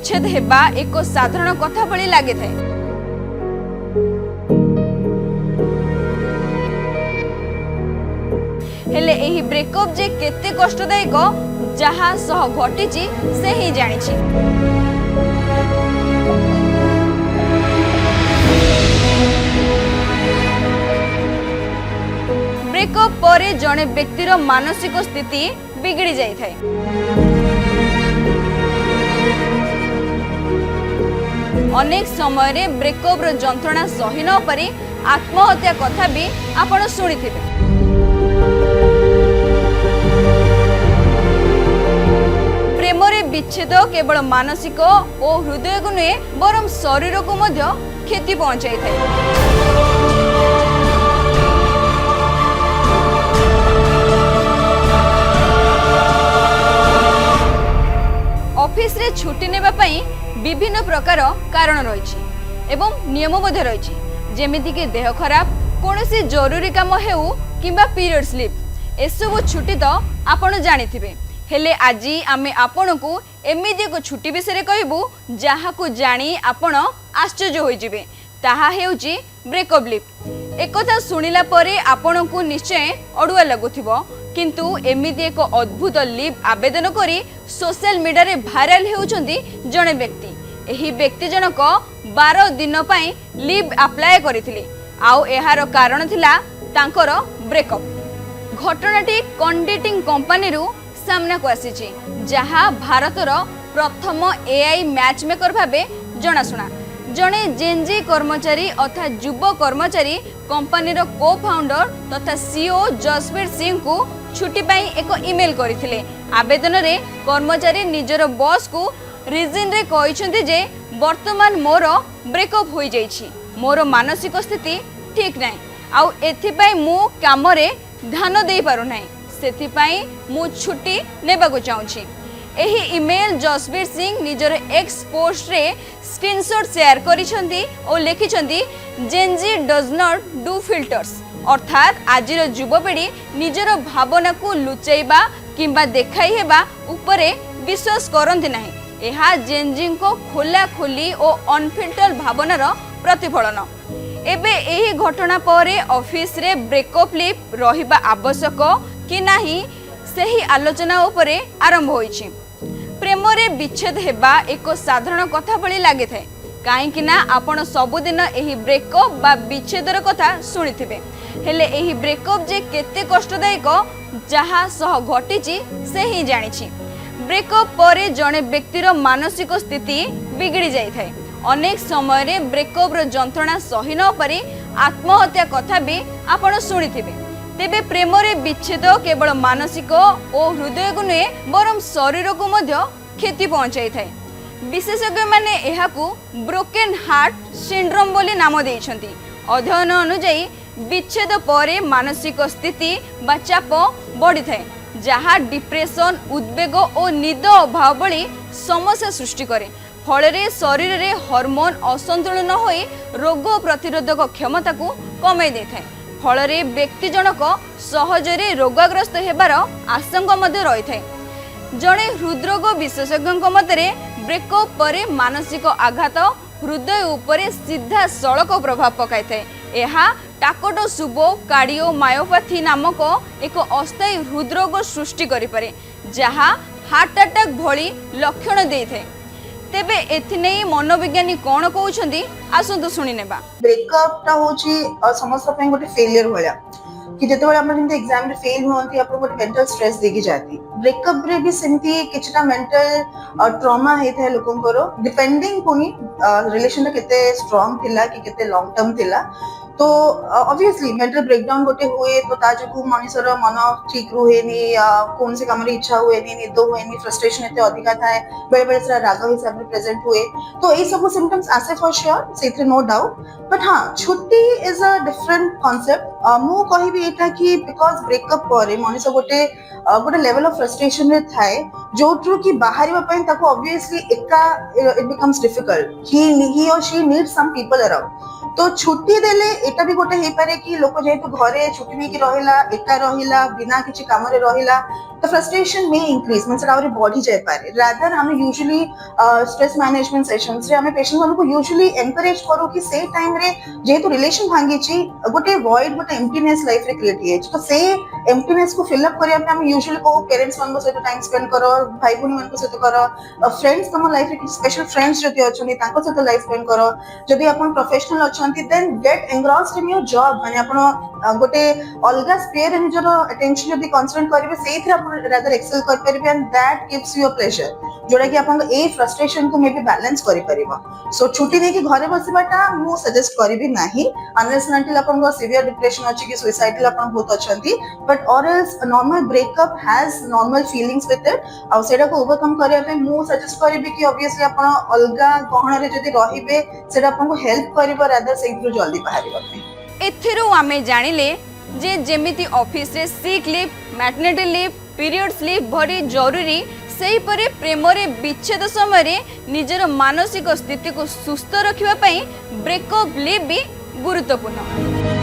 विच्छेद हेबा एक साधारण कथा भली लागे थाए। हेले एही ब्रेकअप जे केते कष्टदायक जहा सह घटिची से ही जानिछि। ब्रेकअप परे जने व्यक्तिर मानसिक स्थिति बिगड़ी जाई थाए। अनेक समय रे ब्रेकअप रो जंत्रणा सही न पारी आत्महत्या कथा भी आपण सुनिथिबे। प्रेम रे विच्छेद केवल मानसिक और हृदय को नुहे बरम शरीर को मध्य क्षति पहुंचाई थाए। ऑफिस रे छुट्टी नेबा पई विभिन्न प्रकार कारण रही एवं नियम मध्य रही, जेमिति कि देह खराब, कोनोसी जरूरी काम हेउ किंबा पीरियड्स लीव एसबु छुट्टी तो आपण जानिथिबे। हेले आजी आमे आपण को एमिति एक छुट्टी विषय कहबू जहा को जानी आपण आश्चर्य होई जिवे, ताहा हेउची ब्रेकअप लीव। एकथा सुनिला परे आपण को निश्चय अडुआ लागुथिबो, किंतु एमिति एक अद्भुत लीव आवेदन करी सोशल मीडिया रे भाइराल हेउचंदी जणे व्यक्ति। एही व्यक्ति जनक 12 दिन पई लीव अप्लाई करिथिले, आउ एहार कारण थिला तांकर ब्रेकअप। घटनाटी कंडिटिंग कंपनी रु सामना को आसीची, जहा भारतर प्रथम एआई मैच मेकर भाबे जनाशुना। जणे जेनजी कर्मचारी अर्थात युव कर्मचारी कंपनीर को फाउंडर तथा सीईओ जसवीर सिंह को छुट्टी पाई एक ईमेल करथिले। आवेदन रे कर्मचारी निजर बॉस को रीजन रे कहिसंती जे वर्तमान मोर ब्रेकअप होई जाईछि, मोर मानसिक स्थिति ठीक नाही, आउ एथि पाई मु काम रे ध्यान देई पारु नाही, सेथि पाई मु छुट्टी नेबा को चाहूछि। एही email Jasveer Singh Nijjar X post रे स्क्रीनशॉट शेयर करिसंती और लिखिसंती Gen Z does not do filters, अर्थात आजिर युवपीढ़ी निजर भावना को लुचाइबा किंबा देखाई हेबा उपरे विश्वास करंती नाही। एहा जेनजी को खोला खोली और अनफिल्टर भावनार प्रतिफलन। एबे एही घटना परे ऑफिस रे ब्रेकअप लीव रहिबा आवश्यक कि नाही सेही आलोचना उपरे आरंभ होईछि। प्रेम रे विच्छेद हेबा एक साधारण कथा भली लागे थाए, काहेकि ना आपण सबुदिन एही ब्रेकअप बा विच्छेदर कथा सुनिथिबे। हेले एही ब्रेकअप जे केते कष्टदायक जहा सह घटिची से ही जानिछि। ब्रेकअप परे जने व्यक्तिर मानसिक स्थिति बिगड़ी जाई थाए। अनेक समय रे ब्रेकअप रो जंत्रणा सही न पारी आत्महत्या कथा भी आपण सुनिथिबे। तेबे प्रेम रे विच्छेद केवल मानसिक और हृदय को नुहे बरम शरीर को मध्य क्षति पहुंचाई थाए। विशेषज्ञ माने एहाकू ब्रोकेन हार्ट सिंड्रोम बोली नाम देइछंती। अध्ययन अनुसार विच्छेद परे मानसिक स्थिति बा चाप बढ़ी थाए, जहा डिप्रेशन, उद्वेग और निद अभाव भली समस्या सृष्टि करे। फलरे शरीर रे हार्मोन असंतुलन होई रोग प्रतिरोधक क्षमता को कमाई दे थाए। फलरे व्यक्ति जनक सहजरे रोगग्रस्त हेबार आशंका मध्य रही थाए। जणे हृदरोग विशेषज्ञ मतरे ब्रेकअप परे मानसिक आघात हृदय उपरे सीधा सड़क प्रभाव पकाई थाए। एहा टाकोटोसुबो कार्डियोमायोपैथी नामक एक अस्थायी हृदरोग सृष्टि करि पारे, जहा हार्ट अटैक भली लक्षण देई थाए। तेबे एथिने मनोविज्ञानी कोन कहउछंती आसंतु सुनि नेबा। ब्रेकअप ता होची समस्त पे गोटे फेलियर होया कि जते बेला हमर जिंदे एग्जाम रे फेल होंती आपन गोटे मेंटल स्ट्रेस देकी जाती। ब्रेकअप रे भी सेमती किछटा मेंटल ट्रॉमा हे थे लोकन करो, डिपेंडिंग कोनी रिलेशन केते स्ट्रांग थिला कि केते लॉन्ग टर्म थिला। तो ऑब्वियसली मेंटल ब्रेकडाउन गोटे हुए तो ताजकू मनुष्यर मन ठीक रुहेनी, कौन से काम रे इच्छा हुएनी, निद हुएनी, फ्रस्ट्रेशन एते अधिका थाए, बेले बेले से राग हिसाब रे प्रेजेंट हुए। तो ए सब सिम्पटम्स आसे फॉर श्योर, सेथे नो डाउट। बट हाँ, छुट्टी इज अ डिफरेंट कांसेप्ट। मु कहिबी एटा कि बिकॉज़ ब्रेकअप परे मनुष्य गोटे लेवल ऑफ फ्रस्ट्रेशन रे थाए, जोट्रु कि बाहर ताको ऑब्वियसली एका इट बिकम्स डिफिकल्ट ही और she need some people around तो छुट्टी देले एटा भी गोटे हे पारे कि लोक जेहेतु घरे छुट्टी नहीं रहिला एका रहिला बिना किछि काम रे रहिला तो फ्रस्ट्रेशन में इंक्रीज मींस आउरी बढ़ी जाय पारे रादर हम यूजुअली स्ट्रेस मैनेजमेंट सेशंस रे हम पेशेंट मानको यूजुअली एनकरेज करू कि से टाइम रे जेहेतु रिलेशन भांगी छी गोटे वॉइड गोटे एम्प्टीनेस लाइफ रे क्रिएट हे तो से एम्प्टीनेस को फिल अप करिया हम यूजुअली को पेरेंट्स मानको सहित टाइम स्पेंड करो भाई भूनी मानको सहित करो फ्रेंड्स तम लाइफ रे स्पेशल फ्रेंड्स जति अछनी ताको सहित लाइफ स्पेंड करो जदि अपन प्रोफेशनल अछंती then get engrossed in your job माने अपन गोटे अलगा स्पेयर रे निजरो अटेंशन जदि कंसंट्रेट करिवे सेथि अपन रादर एक्सेल कर परिबे and that gives you a pleasure जोड़ा कि अपन ए फ्रस्ट्रेशन को मे बी बैलेंस करि परिबो सो छुट्टी नै कि घरे बसिबाटा मु सजेस्ट करिबी नाही अनलेस अनटिल अपन को सिवियर डिप्रेशन अछि कि सुसाइडल अपन बहुत अछंती but or else normal breakup has normal feelings with it आ सेटा को ओवरकम करिया पे मु सजेस्ट करिबी कि ऑब्वियसली अपन अलगा गहण रे जदि रहिबे सेटा अपन को हेल्प करिवो रादर सेइथु जल्दी बाहरिबो एथिरो आमे जानिले जे जेमिति ऑफिस रे sick leave maternity leave periods leave भरी जरूरी सेही परे प्रेम रे विच्छेद समय निजर मानसिक स्थिति को सुस्थ रखिबा पई ब्रेकअप लीव भी गुरुत्वपूर्ण।